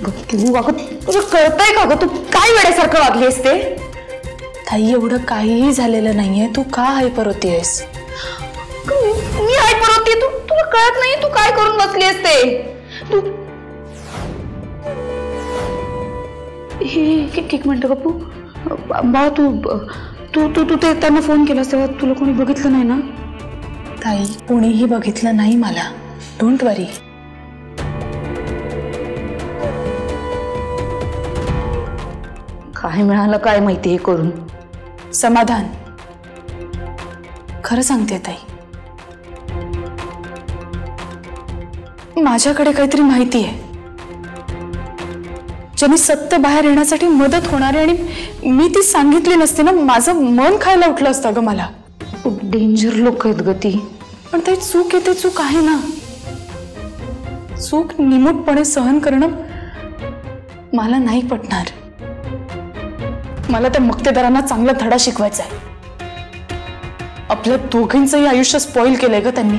तू अगं तुला कळतंय का ग? तू काय वेड्यासारखं वागलीस ते? ताई एवढं काहीही झालेलं नाहीये, तू का हायपर होतीयस? मी हायपर होती? तुला कळत नाही तू काय करून बसलीस ते? तू एक मिनिट गप्पू बा, तू तू तू तू ते त्यांना फोन केलास तेव्हा तुला कोणी बघितलं नाही ना? ताई कोणीही बघितलं नाही मला, डोंट वरी. काय मिळालं काय माहिती हे करून? समाधान. खरं सांगते ताई, माझ्याकडे काहीतरी माहिती आहे ज्याने सत्य बाहेर येण्यासाठी मदत होणार आहे, आणि मी ती सांगितली नसती ना माझं मन खायला उठलं असतं ग. मला खूप डेंजर लोक आहेत ग ती. पण ते चूक आहे, ते चूक आहे ना. चूक निमूटपणे सहन करणं मला नाही पटणार. मला त्या मक्तेदारांना चांगला धडा शिकवायचा आहे. आपल्या दोघींचंही आयुष्य स्पॉइल केलंय ग त्यांनी.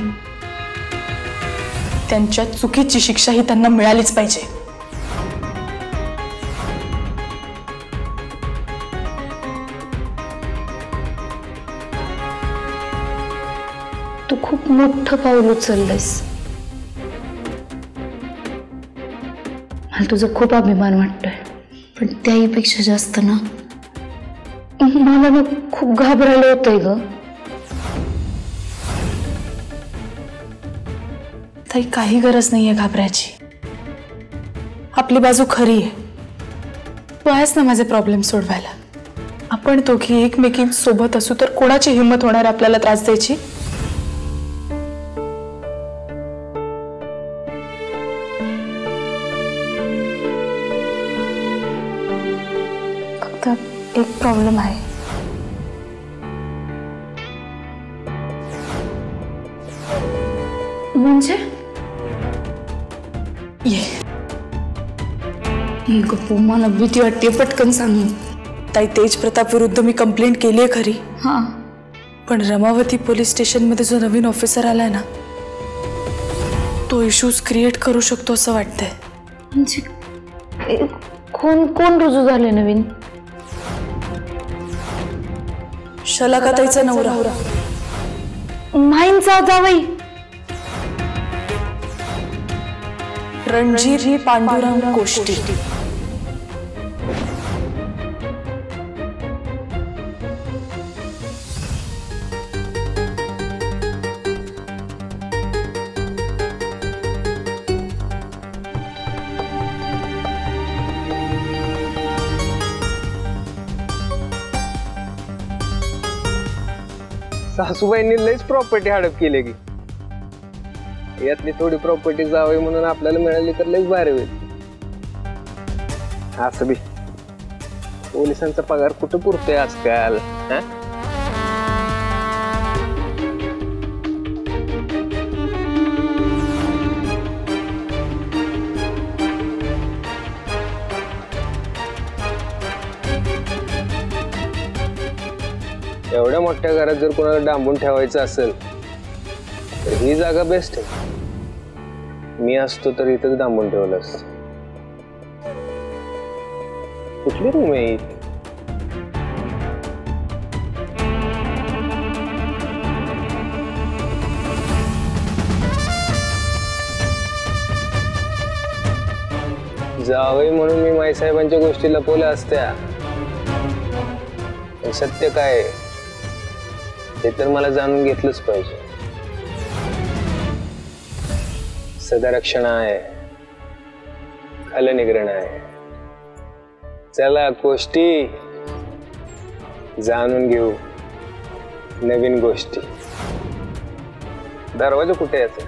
त्यांच्या चुकीची शिक्षा ही त्यांना मिळालीच पाहिजे. तू खूप मोठं पाऊल उचललंयस. मला तुझा खूप अभिमान वाटतोय, पण त्याहीपेक्षा जास्त ना मला ना खूप घाबरायला होतंय ग. ताई काही गरज नाहीये घाबरायची. आपली बाजू खरी आहे. तू आहेस ना माझे प्रॉब्लेम सोडवायला. आपण दोघी एकमेकींसोबत असू तर कोणाची हिंमत होणार आपल्याला त्रास द्यायची? फक्त एक प्रॉब्लेम आहे. म्हणजे ये गप्पू, मला भीती वाटते. पटकन सांग. ताई तेज प्रताप विरुद्ध मी कंप्लेंट केली आहे खरी. हा, पण रमावती पोलीस स्टेशन मध्ये जो नवीन ऑफिसर आलाय ना, तो इश्यूज क्रिएट करू शकतो असं वाटतंय. म्हणजे कोण रुजू झाले नवीन? शलाकाताईचा नवरा, माहींचा जावई रणजीत पांडुरंग कोष्टी. सासूबाईंनी लईच प्रॉपर्टी हडप केली की. यातली थोडी प्रॉपर्टी जावी म्हणून आपल्याला मिळाली तर लईच भारी होईल. असं बी पोलिसांचा पगार कुठं पुरतोय आजकाल. एवढ्या मोठ्या घरात जर कोणाला डांबून ठेवायचं असेल तर ही जागा बेस्ट आहे. मी असतो तर इथंच डांबून ठेवलं असतं. कुठली रूम आहे? जावई म्हणून मी माईसाहेबांच्या गोष्टी लपवल्या असत्या, पण सत्य काय हे तर मला जाणून घेतलंच पाहिजे. सदारक्षण आहे, खलनिग्रहण आहे. चला गोष्टी जाणून घेऊ, नवीन गोष्टी. दरवाजा कुठे याचा?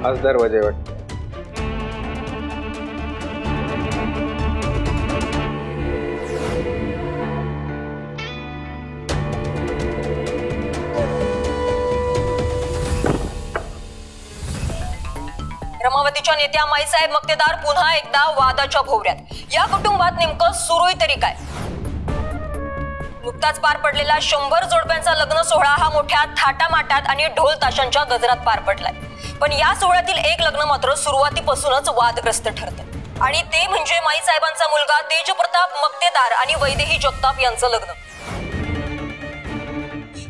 आज दरवाजे वाटते. रमावतीच्या नेत्या माईसाहेब मक्तेदार पुन्हा एकदा वादाच्या भोवऱ्यात. या कुटुंबात नेमकं सुरूय तरी काय? नुकताच पार पडलेला 100 जोडप्यांचा लग्न सोहळा हा मोठ्या थाटामाटात आणि ढोल ताशांच्या गजरात पार पडलाय. पण या सोहळ्यातील एक लग्न मात्र सुरुवातीपासूनच वादग्रस्त ठरतं आणि ते म्हणजे माईसाहेबांचा मुलगा तेजप्रताप मक्तेदार आणि वैदेही जगताप यांचं लग्न.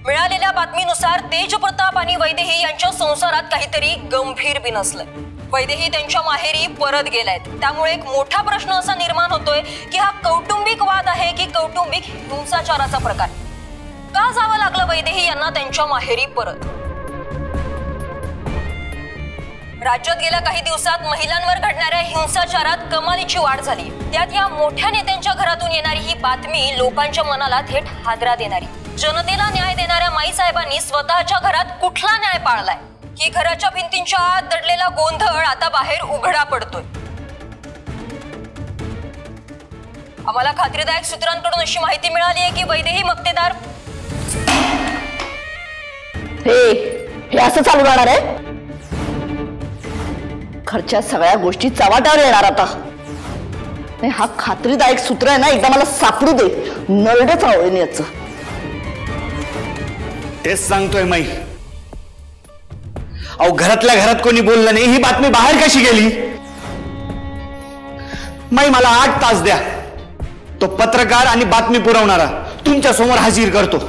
मिळालेल्या बातमीनुसार तेजप्रताप आणि वैदेही यांच्या संसारात काहीतरी गंभीर बिनसलंय. वैदेही त्यांच्या माहेरी परत गेलायत. त्यामुळे एक मोठा प्रश्न असा निर्माण होतोय की हा कौटुंबिक वाद आहे की कौटुंबिक हिंसाचाराचा प्रकार? का जावं लागलं वैदेही यांना त्यांच्या माहेरी परत? राज्यात गेल्या काही दिवसात महिलांवर घडणाऱ्या हिंसाचारात कमालीची वाढ झाली. त्यात या मोठ्या नेत्यांच्या घरातून येणारी ही बातमी लोकांच्या मनाला थेट हादरा देणारी. जनतेला न्याय देणाऱ्या माईसाहेबांनी स्वतःच्या घरात कुठला न्याय पाळलाय की घराच्या भिंतींच्या आत दडलेला गोंधळ आता बाहेर उघडा पडतोय? आम्हाला खात्रीदायक सूत्रांकडून अशी माहिती मिळाली आहे की वैदेही मक्तेदार हे असं चालू राहणार आहे? घरच्या सगळ्या गोष्टी चव्हाट्यावर येणार आता. हा खात्रीदायक सूत्र आहे ना, एकदा मला सापडू दे. नरडच आवडेल याचं. तेच सांगतोय माई. अहो घरातल्या घरात कोणी बोललं नाही, ही बातमी बाहेर कशी गेली? माई मला 8 तास द्या. तो पत्रकार आणि बातमी पुरवणारा तुमच्या समोर हजर करतो.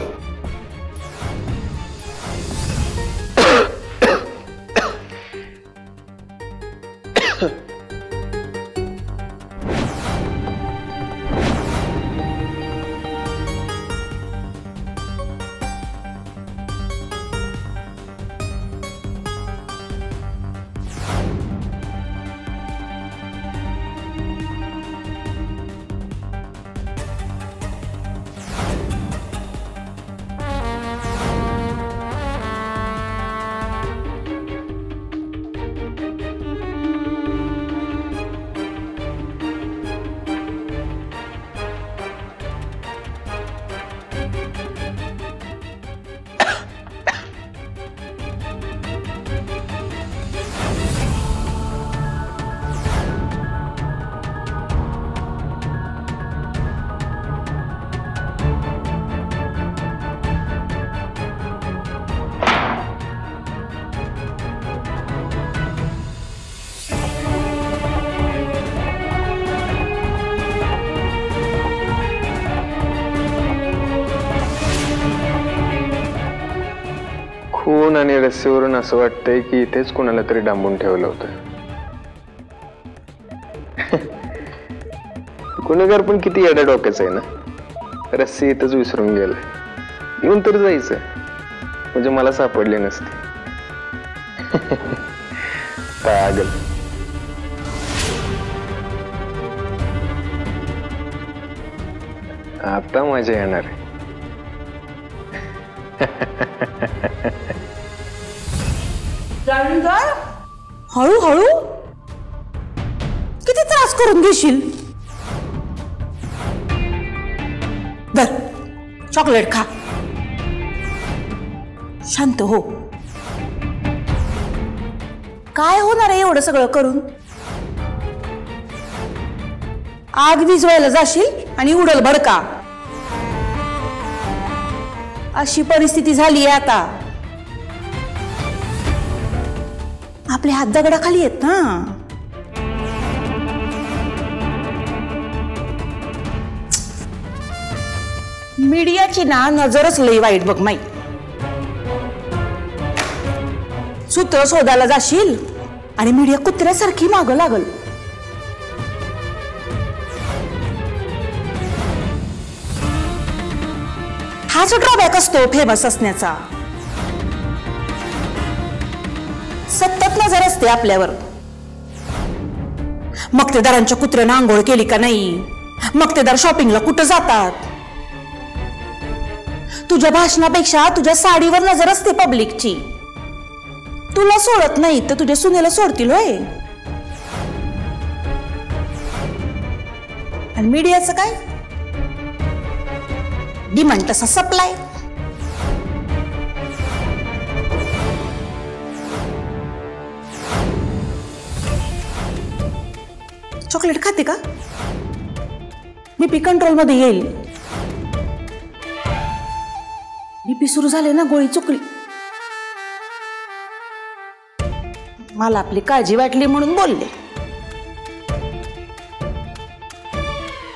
खून आणि रस्सीवरून असं वाटतंय की इथेच कोणाला तरी डांबून ठेवलं होतं. गुन्हेगार पण किती येड्या डोक्याचं आहे ना. रस्सी इथंच विसरून गेलं. येऊन तर जायचं म्हणजे मला सापडली नसती. पागल. आता मजा येणार आहे. हळूहळू किती त्रास करून घेशील? धर चॉकलेट खा. शांत हो. काय होणार आहे एवढं सगळं करून? आग विझवायला जाशील आणि उडल भडका. अशी परिस्थिती झाली आहे आता. आपले हात दगडाखाली आहेत ना. मीडियाची ना नजरच लई वाईट बघ माई. सूत्र शोधायला जाशील आणि मीडिया कुत्र्यासारखी मागं लागल. हाच ड्रॉबॅक असतो फेमस असण्याचा. सतत नजर असते आपल्यावर. मक्तेदारांच्या कुत्र्यानं आंघोळ केली का नाही, मक्तेदार शॉपिंगला कुठं जातात, तुझ्या भाषणापेक्षा तुझ्या साडीवर नजर असते पब्लिकची. तुला सोडत नाही तर तुझ्या सुनेला सोडतील होय. आणि मीडियाचं काय? डिमांड तसा सप्लाय. चॉकलेट खाते का? बीपी कंट्रोल मध्ये येईल. बीपी सुरू झाले ना, गोळी चुकली. मला आपली काळजी वाटली म्हणून बोलले.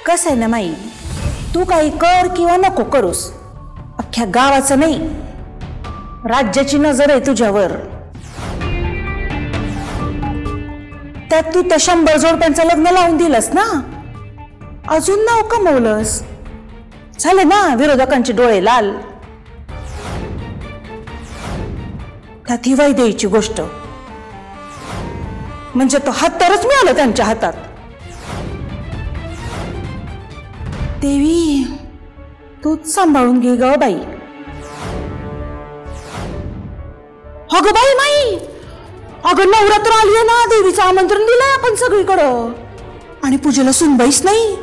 कसं आहे ना माई, तू काही कर किंवा नको करूस, अख्ख्या गावाचं नाही राज्याची नजर आहे तुझ्यावर. त्यात तू त्या 100 जोडप्यांचं लग्न लावून दिलंस ना, अजून नाव कमवलंस. झाले ना विरोधकांचे डोळे लाल. त्यात ही वैदेहीची गोष्ट म्हणजे तो हत्यारच मिळालं त्यांच्या हातात. देवी तूच सांभाळून घे ग बाई. अगं बाई माई, अगं नवरात्र आली ना, देवीचं आमंत्रण दिलंय आपण सगळीकडं आणि पूजेला सुनबाईच नाही.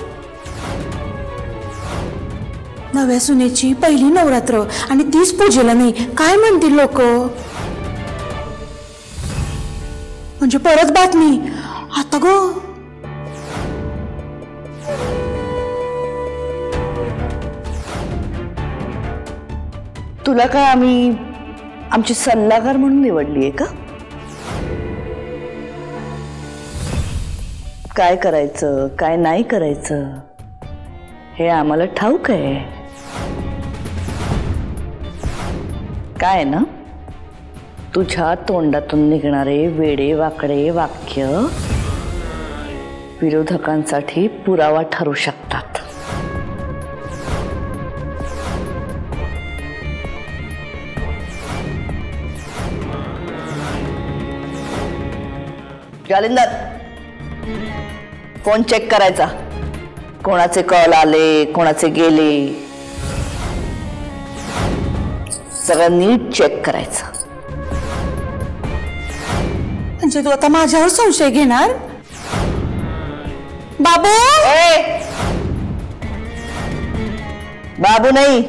नव्या सुनेची पहिली नवरात्र आणि तीच पूजेला नाही, काय म्हणतील लोक. म्हणजे परत बातमी आता ग. तुला काय आम्ही आमची सल्लागार म्हणून निवडलीये का? काय करायचं काय नाही करायचं हे आम्हाला ठाऊक आहे. काय ना, तुझ्या तोंडातून निघणारे वेडे वाकडे वाक्य विरोधकांसाठी पुरावा ठरू शकतात. जालिंदर, फोन चेक करायचा. कोणाचे कॉल आले, कोणाचे गेले, सगळं नीट चेक करायचं. म्हणजे तू आता माझ्यावर संशय घेणार? बाबू बाबू नाही,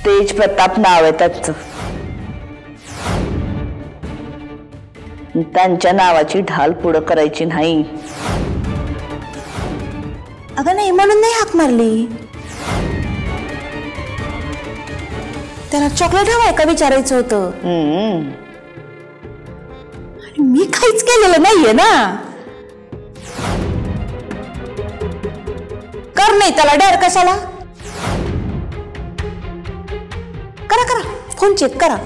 तेज प्रताप नाव आहे त्याचं. त्यांच्या नावाची ढाल पुढं करायची नाही. अगं नाही म्हणून नाही हाक मारली. त्याला चॉकलेट हवाय का विचारायचं होतं. मी काहीच केलेलं नाहीये ना. कर नाही त्याला डर कशाला. करा करा फोन चेक करा.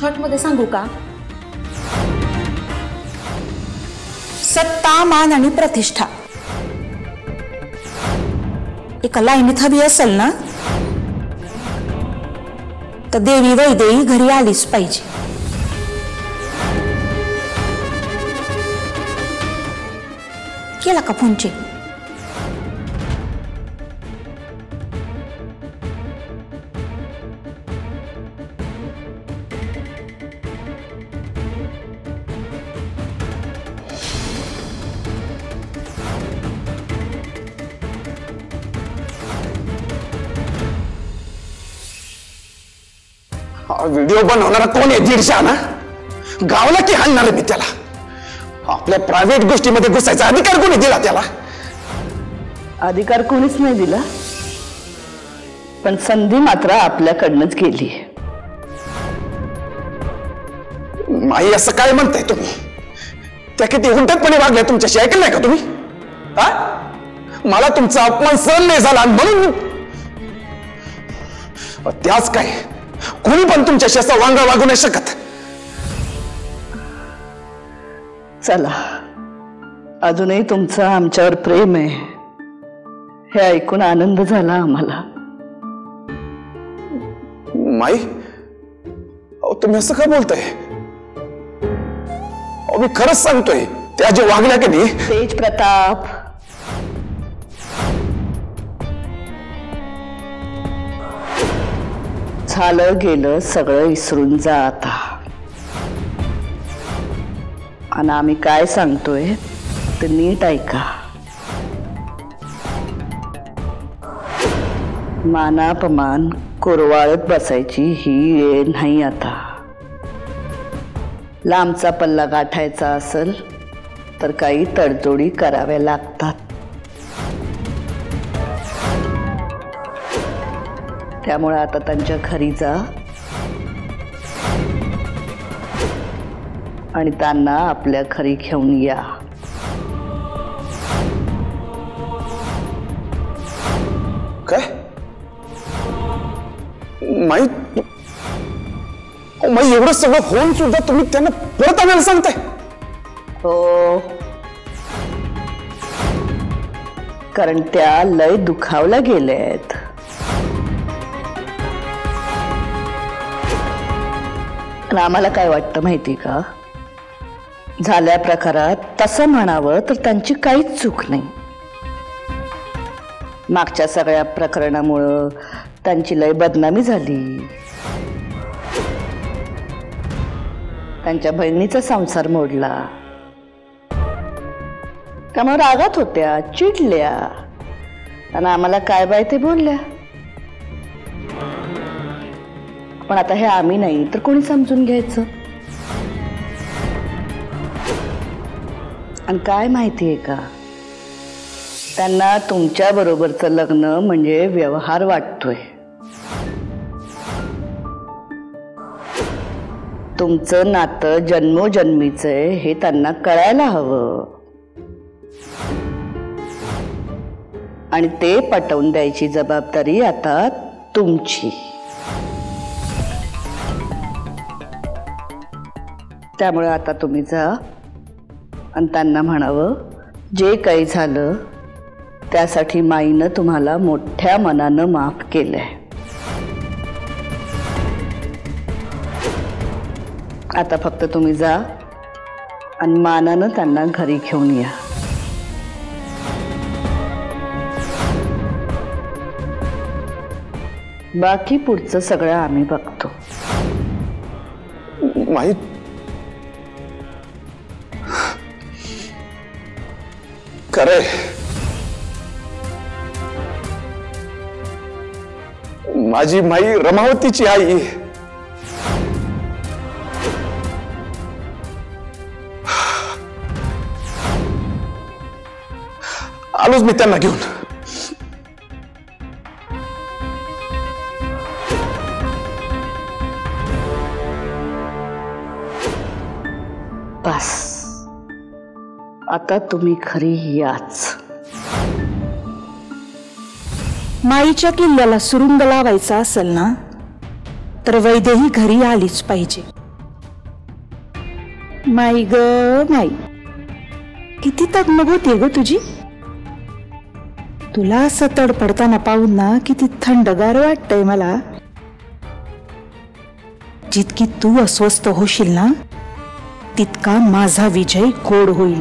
शॉर्ट मध्ये सांगू का, सत्ता मान आणि प्रतिष्ठा एका लाईनीत हवी असेल ना, तर देवी वैदेही घरी आलीच पाहिजे. केला का फोन चेक? व्हिडिओ बनवणारा कोण आहे? दीडशा ना, गावला की हाणणार मी त्याला. आपल्या प्रायव्हेट गोष्टीमध्ये घुसायचा अधिकार कोणी दिला त्याला? अधिकार कोणीच नाही दिला, पण संधी मात्र आपल्याकडनंच गेली. माई असं काय म्हणताय तुम्ही? त्या किती हुंटतपणे वागल्या तुमच्याशी, ऐकलं नाही का तुम्ही? मला तुमचा अपमान सहन नाही झाला म्हणून त्याच काय कोणी पण तुमच्याशी असा वांगा वागू नाही शकत. चला, अजूनही तुमचं आमच्यावर प्रेम आहे हे ऐकून आनंद झाला आम्हाला. माई, तुम्ही असं का बोलताय? मी खरंच सांगतोय, त्या जे वागल्या की नाही. तेज प्रताप, झालं गेलं सगळं विसरून जा आता. आणि आम्ही काय सांगतोय ते नीट ऐका. मानापमान कुरवाळत बसायची ही वेळ नाही आता. लांबचा पल्ला गाठायचा असेल तर काही तडजोडी कराव्या लागतात. त्यामुळे आता त्यांच्या घरी जा आणि त्यांना आपल्या घरी घेऊन या. काय माहित एवढं सगळं होऊन सुद्धा तुम्ही त्यांना परत आणायला सांगताय? हो, कारण त्या लय दुखावल्या गेल्यात. आणि आम्हाला काय वाटतं माहिती का, झाल्या प्रकारात तसं म्हणावं तर त्यांची काहीच चूक नाही. मागच्या सगळ्या प्रकरणामुळं त्यांची लय बदनामी झाली. त्यांच्या बहिणीचा संसार मोडला. त्यामुळे रागात होत्या, चिडल्या आणि आम्हाला काय बाय ते बोलल्या. पण आता हे आम्ही नाही तर कोणी समजून घ्यायचं. आणि काय माहितीये का, त्यांना तुमच्या बरोबरचं लग्न म्हणजे व्यवहार वाटतोय. तुमचं नातं जन्मोजन्मीचं हे त्यांना कळायला हवं. आणि ते पटवून द्यायची जबाबदारी आता तुमची. त्यामुळे आता तुम्ही जा आणि त्यांना म्हणावं, जे काही झालं त्यासाठी माईनं तुम्हाला मोठ्या मनानं माफ केलंय. आता फक्त तुम्ही जा आणि मानानं त्यांना घरी घेऊन या. बाकी पुढचं सगळं आम्ही बघतो. माहित खरंय, माझी माई रमावतीची आई. आलोच मी त्यांना घेऊन. बस आता तुम्ही खरी याच. माईच्या किल्ल्याला सुरुंग लावायचा असेल ना तर वैदेही घरी आलीच पाहिजे. माई ग माई, किती तगमग होतीये ग तुझी. तुला असं तडपडताना पाहून ना किती थंडगार वाटतंय मला. जितकी तू अस्वस्थ होशील ना तितका माझा विजय गोड होईल.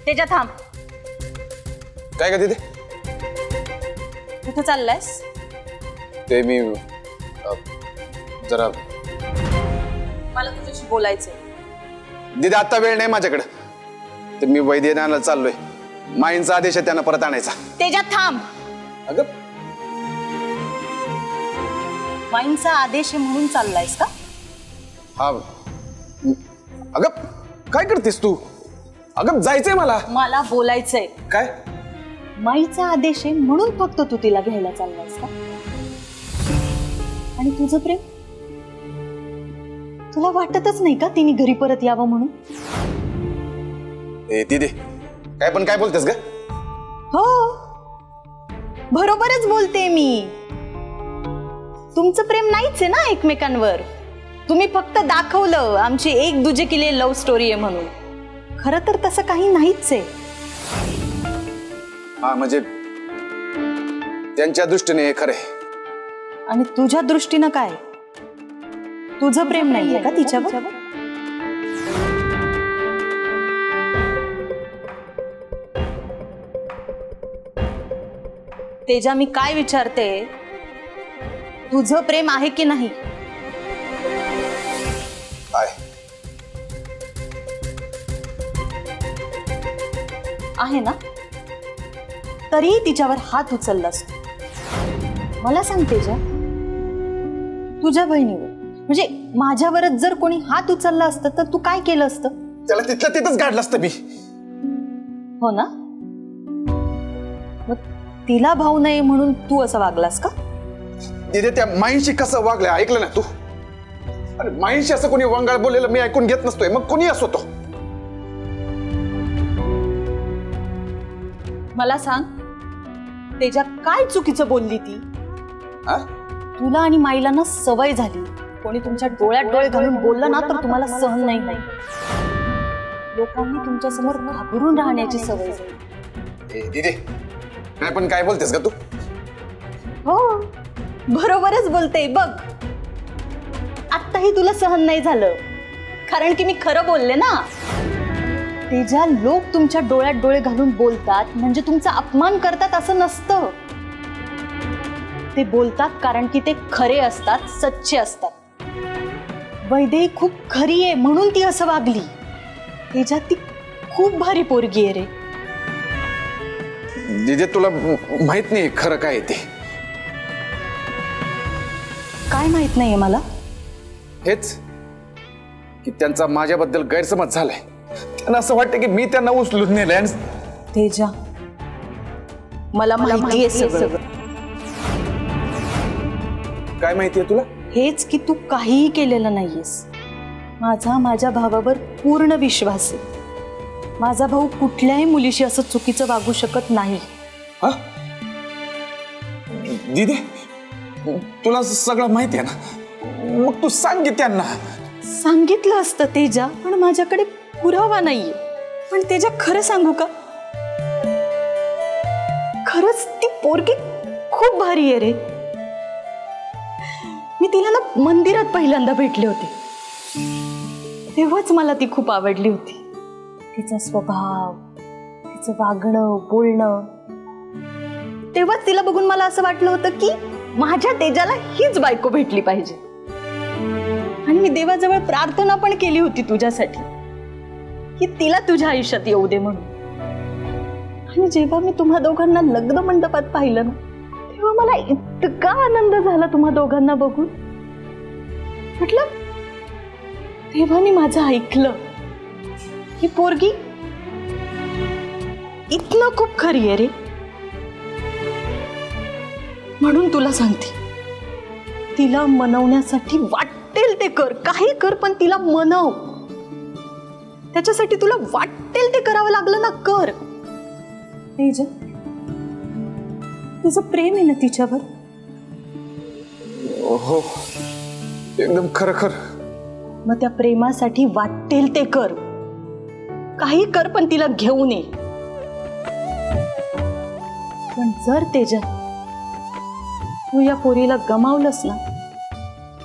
तेजा थांब. काय का तिथे? कुठं चाललायस? ते मी जरा मला तुझ्याशी बोलायचंय. दिदी आता वेळ नाही माझ्याकडे. तर मी वैद्यनाला चाललोय. माईंचा आदेश आहे त्यांना परत आणायचा. तेजा थांब. अगं माईंचा आदेश आहे म्हणून चाललायस का? हा. अगं काय करतेस तू? अगं जायचंय मला. मला बोलायचंय. काय? माईचा आदेश आहे म्हणून फक्त तू तिला घ्यायला चाललायस का? आणि तुझं प्रेम तुला वाटतच नाही का तिने घरी परत यावं म्हणून? ए दीदी काय पण काय बोलतेस ग? हो बरोबरच बोलते मी. तुमचं प्रेम नाहीच आहे ना एकमेकांवर. तुम्ही फक्त दाखवलं आमची एक दुजे केली लव्ह स्टोरी आहे म्हणून. खरं तर तसं काही नाहीच आहे. हा म्हणजे त्यांच्या दृष्टीने खरे. आणि तुझ्या दृष्टीनं काय? तुझं प्रेम नाहीये का तिच्यावर? तेजा मी काय विचारते, तुझं प्रेम आहे की नाही? आहे ना? तरीही तिच्यावर हात उचललास तू. मला सांग तेजा, तुझ्या बहिणीवर म्हणजे माझ्यावरच जर कोणी हात उचलला असतं तर तू काय केलं असतं? त्याला तिथलं तिथंच गाडलं असतं मी. हो ना? मग तिला भाऊ नाही म्हणून तू असं वागलास का? तिथे त्या माईशी कसं वागलं ऐकलं ना तू? अरे माईशी असं कोणी वंगाळ बोललेलं मी ऐकून घेत नसतोय, मग कोणी असो तो. मला सांग तेजा, काय चुकीचं बोलली ती? हा? तुला आणि माईला ना सवय झाली, कोणी तुमच्या डोळ्यात डोळे घालून बोललं ना तर तुम्हाला सहन नाही. लोकांनी तुमच्या समोर घाबरून राहण्याची सवय झाली. दीदी काय पण काय बोलतेस का तू? हो बरोबरच बोलते बघ. आत्ताही तुला सहन नाही झालं कारण की मी खरं बोलले ना. तेजा, लोक तुमच्या डोळ्यात डोळे घालून बोलतात म्हणजे तुमचा अपमान करतात असं नसतं. ते बोलतात कारण की ते खरे असतात, सच्चे असतात. वैदेही खूप खरी आहे म्हणून ती असं वागली. तेजा, ती खूप भारी पोरगी आहे रे. दीदी तुला माहित नाही खरं काय ते? काय माहित नाहीये मला? हेच की त्यांचा माझ्याबद्दल गैरसमज झालाय. त्यांना असं वाटतं की मी त्यांना उचलून नेलंय. तेजा, मला माहिती आहे सगळं. काय माहितीये तुला? हेच की तू काहीही केलेलं नाहीयेस. माझ्या भावावर पूर्ण विश्वास आहे. माझा भाऊ कुठल्याही मुलीशी असं चुकीचं वागू शकत नाही. दीदी तुला सगळं माहिती आहे ना, मग तू सांग की त्यांना. सांगितलं असतं तेजा, पण माझ्याकडे पुरावा नाहीये. पण तेजा, खरं सांगू का, खरंच ती पोरगी खूप भारी आहे रे. मी तिला ना मंदिरात पहिल्यांदा भेटले होते तेव्हाच मला ती खूप आवडली होती. तिचा स्वभाव, तिचं वागणं बोलणं, तेव्हाच तिला बघून मला असं वाटलं होतं की माझ्या तेजाला हीच बायको भेटली पाहिजे. आणि मी देवाजवळ प्रार्थना पण केली होती तुझ्यासाठी की तिला तुझ्या आयुष्यात येऊ दे म्हणून. आणि जेव्हा मी तुम्हा दोघांना लग्न मंडपात पाहिलं ना, तेव्हा मला इतका आनंद झाला तुम्हा दोघांना बघून. म्हटलं तेव्हा मी माझं ऐकलं. ही पोरगी इतनं खूप खरी आहे रे. म्हणून तुला सांगते, तिला मनवण्यासाठी वाटेल ते कर, काही कर, पण तिला मनव. त्याच्यासाठी तुला वाटेल ते करावं लागलं ना, कर. तेजा, तुझं प्रेम आहे ना तिच्यावर? हो एकदम खरं खरं. मग त्या प्रेमासाठी वाटेल ते कर, काही कर, पण तिला घेऊन ये. पण जर तेजा तू या पोरीला गमावलंस ना,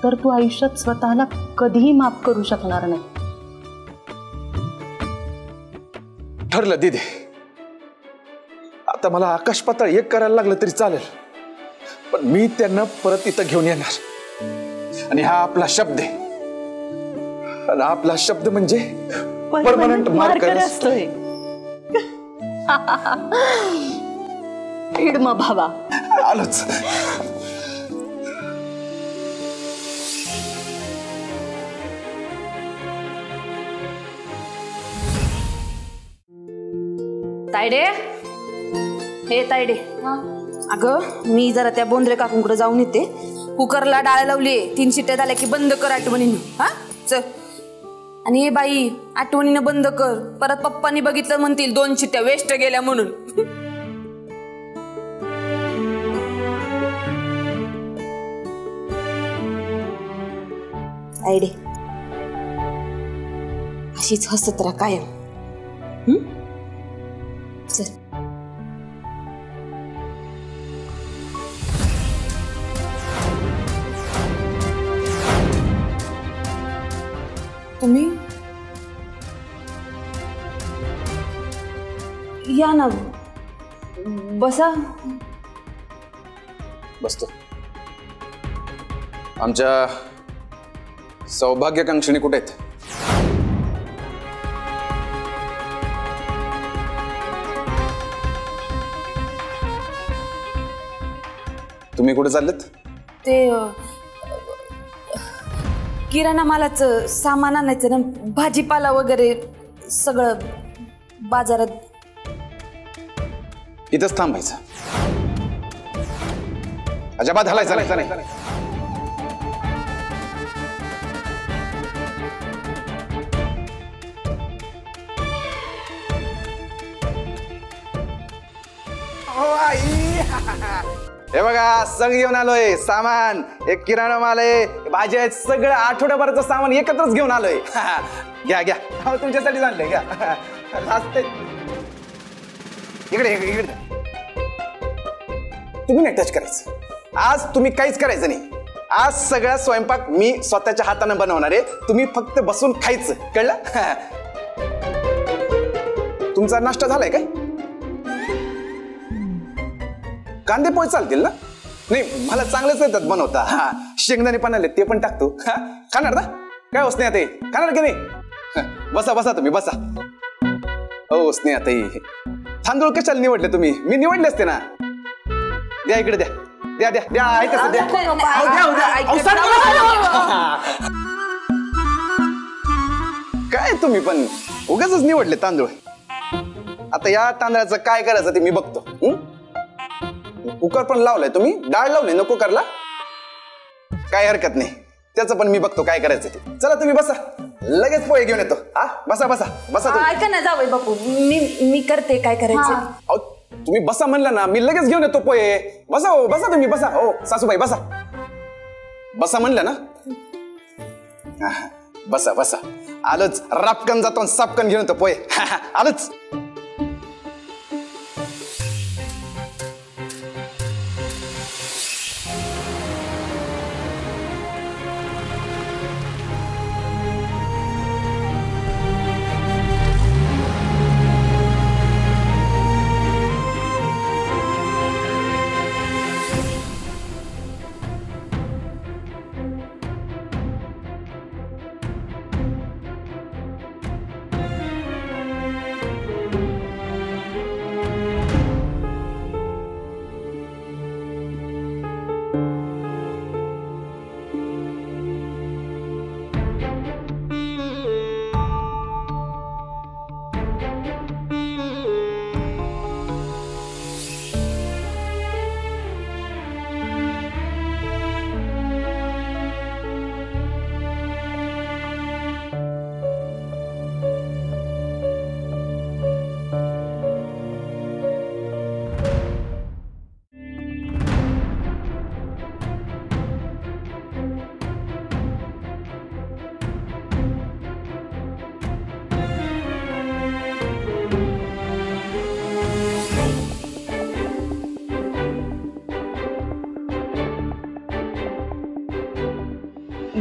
तर तू आयुष्यात स्वतःला कधीही माफ करू शकणार नाही. ठरलं दीदी. आता मला आकाश पाताळ एक करायला लागलं तरी चालेल, पण मी त्यांना परत इथं घेऊन येणार. आणि हा आपला शब्द आहे. आणि आपला शब्द म्हणजे परमनंट मार्कर असतोय. फिड मग भावा. आलोच. तायडे, हे तायडे, अगं मी जरा त्या बोंद्रे काकूंकडे जाऊन येते. कुकरला डाळ लावली, 3 शिट्ट्या झाल्या की बंद कर आठवणीनं. हा चल. आणि हे बाई, आठवणीनं बंद कर, परत पप्पांनी बघितलं म्हणतील 2 शिट्ट्या वेस्ट गेल्या म्हणून. तायडे, अशीच हसत राहा कायम. चल. तुम्ही या ना, बसा. बसतो. आमच्या सौभाग्यकांक्षिणी कुठे आहेत? तुम्ही कुठे चाललेत? ते किराणा मालाचं सामान आणायचं ना, भाजीपाला वगैरे सगळं बाजारात. इथंच थांबायचं, अजिबात हलायचं नाही. हे बघा, सगळं घेऊन आलोय सामान. एक किराणा माल आहे, भाजी आहेत, सगळं आठवड्याभराचं सामान एकत्रच घेऊन आलोय. घ्या घ्या, तुमच्यासाठी आणलंय, घ्या. इकडे इकडे तुम्ही नाही टच करायचं. आज तुम्ही काहीच करायचं नाही. आज सगळा स्वयंपाक मी स्वतःच्या हाताने बनवणार आहे. तुम्ही फक्त बसून खायचं, कळलं? तुमचा नाश्ता झालाय काय? कांदे पोहे चालतील ना? नाही, मला चांगलेच येतात बनवता. शेंगदाणे पण आले, ते पण टाकतो. खाणार ना? काय हो स्नेहाताई, खाणार की नाही? बसा बसा, तुम्ही बसा. हो स्नेहाताई, तांदूळ कशाला निवडले तुम्ही? मी निवडले असते ना. द्या इकडे, द्या द्या द्या द्या. ऐकच द्या. काय तुम्ही पण उगाच निवडले तांदूळ. आता या तांदळाचं काय करायचं ते मी बघतो. कुकर पण लावलाय तुम्ही, डाळ लावली ना कुकरला, काय हरकत नाही. त्याचं पण मी बघतो काय करायचं ते. चला तुम्ही बसा, लगेच पोहे घेऊन येतो. बसा बसा बसा. ऐका ना जावई बापू, मी करते काय करायचं. तुम्ही बसा म्हणलं ना, मी लगेच घेऊन येतो पोहे. बसा हो, बसा तुम्ही बसा. हो सासूबाई बसा, बसा म्हणलं ना. बसा बसा. आलोच, रापकन जातो, सापकन घेऊन येतो पोहे. आलोच.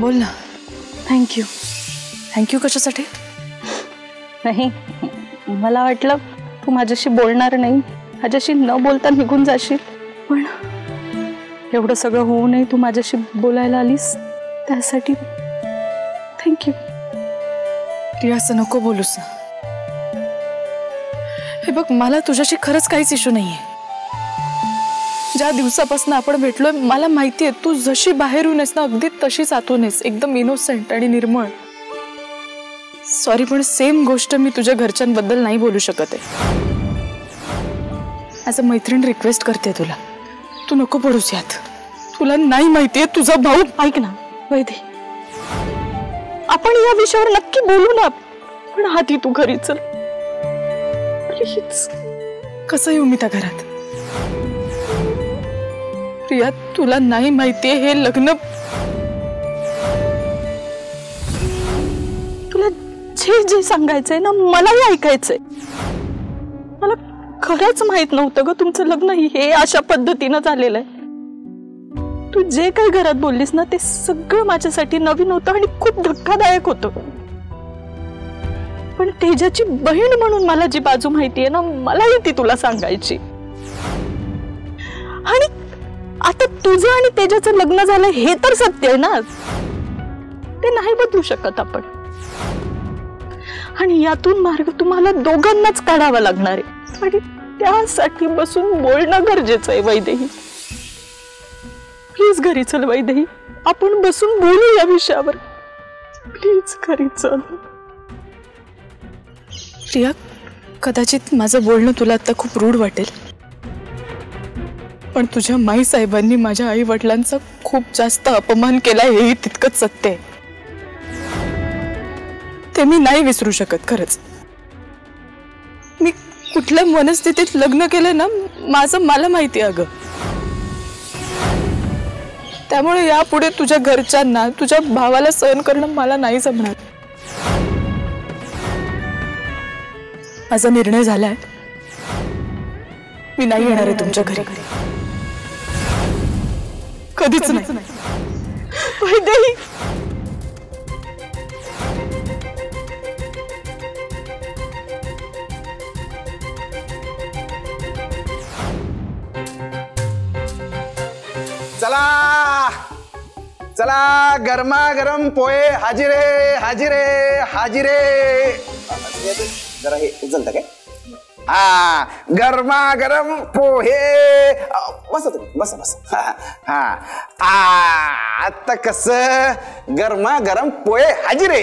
बोल ना. थँक्यू. थँक्यू कशासाठी? नाही, मला वाटलं तू माझ्याशी बोलणार नाही, माझ्याशी न बोलता निघून जाशील. पण एवढं सगळं होऊनही तू माझ्याशी बोलायला आलीस, त्यासाठी थँक्यू. प्रिया, असं नको बोलूस ना. हे बघ, मला तुझ्याशी खरंच काहीच इश्यू नाहीये. ज्या दिवसापासून आपण भेटलोय मला माहितीये तू जशी बाहेरून आहेस ना, अगदी तशीच आतून आहेस, एकदम इनोसेंट आणि निर्मळ. सॉरी, पण सेम गोष्ट मी तुझ्या घरच्यांबद्दल नाही बोलू शकत आहे. ॲज अ मैत्रीण रिक्वेस्ट करते तुला, तू नको पडूस यात. तुला नाही माहितीये तुझा भाऊ. ऐक ना वैदे, आपण या विषयावर नक्की बोलू ना, पण आधी तू घरी चल प्लीज. कसं येऊ मी त्या घरात? प्रिया, तुला नाही माहितीये हे लग्न. तुला जे जे सांगायचंय ना मलाही ऐकायचंय. मला खरंच माहित नव्हतं ग तुमचं लग्न हे अशा पद्धतीनं झालेलं आहे. तू जे काही घरात बोललीस ना ते सगळं माझ्यासाठी नवीन होतं आणि खूप धक्कादायक होतं. पण तेजाची बहीण म्हणून मला जी बाजू माहितीये ना, मलाही ती तुला सांगायची. आणि आता तुझं आणि तेजाचं लग्न झालं हे तर सत्य आहे ना, ते नाही बदलू शकत आपण. आणि यातून मार्ग तुम्हाला दोघांनाच काढावा लागणार आहे आणि त्यासाठी बसून बोलणं गरजेचं आहे वैदेही. प्लीज घरी चल वैदेही, आपण बसून बोलू या विषयावर. प्लीज घरी चल. प्रिया, कदाचित माझं बोलणं तुला आता खूप रूढ वाटेल, पण तुझ्या माई साहेबांनी माझ्या आई वडिलांचा खूप जास्त अपमान केला हेही तितकंच सत्य आहे. ते मी नाही विसरू शकत. खरंच मी कुठल्या मनस्थितीत लग्न केलं ना, माझं मला माहिती आहे अगं. त्यामुळे यापुढे तुझ्या घरच्यांना, तुझ्या भावाला सहन करणं मला नाही जमणार. माझा निर्णय झालाय, मी नाही येणार आहे तुमच्या घरी, कधीच नाही. वैदेही, चला चला, गरमागरम पोहे हाजिरे हाजिरे हाजिरे. जरा हे उचलतं काय? हा, गरमागरम पोहे. बसा तुम्ही, बसा बसा. हा, आता कस गरमागरम पोहे हाजिरे.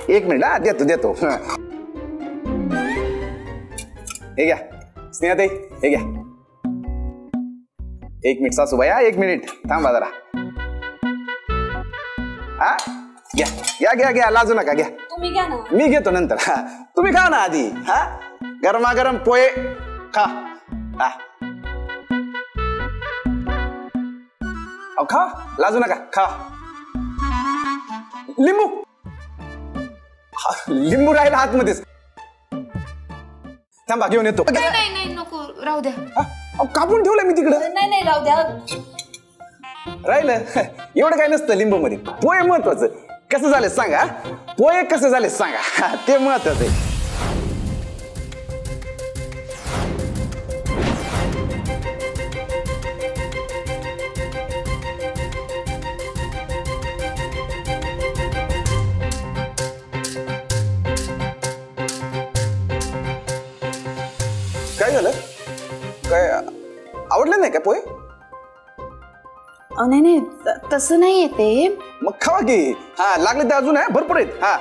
एक मिनिट, हा देतो देतो. हे घ्या स्नेहाताई, हे घ्या. एक मिनिट सासूबाई, हा 1 मिनिट थांबा जरा. हा घ्या घ्या घ्या घ्या, लाजू नका, घ्या. तुम्ही घ्या ना, मी घेतो नंतर. हा, तुम्ही खा ना आधी. हा, गरमागरम पोहे खा. हा, खा, लाजू नका, खा. लिंबू, लिंबू राहिला आतमध्येच. थांबा घेऊन येतो. नाही नाही नको, राहू द्या. कापून ठेवलं मी तिकडं. नाही नाही राहू द्या. राहिलं एवढं काय नसतं लिंबू मध्ये. पोहे महत्वाचं. कसं झाले सांगा, पोहे कसे झाले सांगा, ते महत्वाचं आहे. काय झालं? काय आवडलं नाही का पोहे? नाही नाही, तसं नाही आहे ते. मग खावा की. हा, लागले तर अजून आहे, भरपूर आहेत. हा,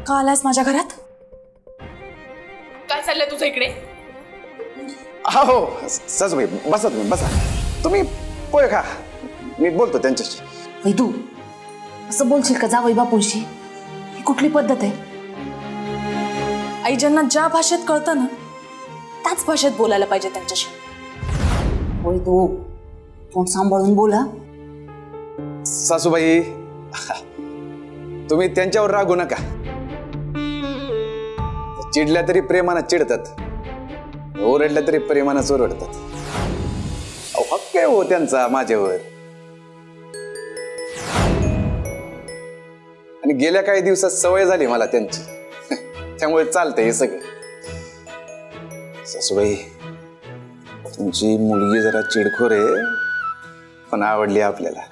का आलास माझ्या घरात? काय चाललंय तुझं इकडे? हो सासूबाई, बसा तुम्ही, बसा. तुम्ही पोहे खा, मी बोलतो त्यांच्याशी. वैदू, असं बोलशील का जावई बापूंशी? ही कुठली पद्धत आहे? आई ज्यांना ज्या भाषेत कळतं ना, त्याच भाषेत बोलायला पाहिजे त्यांच्याशी. वैदू, तोंड सांभाळून बोला. सासूबाई, तुम्ही त्यांच्यावर रागू नका. चिडल्या तरी प्रेमानं चिडतात, ओरडल्या तरी प्रेमानंच ओरडतात. हक्क आहे हो त्यांचा माझ्यावर. आणि गेल्या काही दिवसात सवय झाली मला त्यांची, त्यामुळे चालतंय हे सगळं. सासूबाई, तुमची मुलगी जरा चिडखोर आहे, पण आवडली आपल्याला.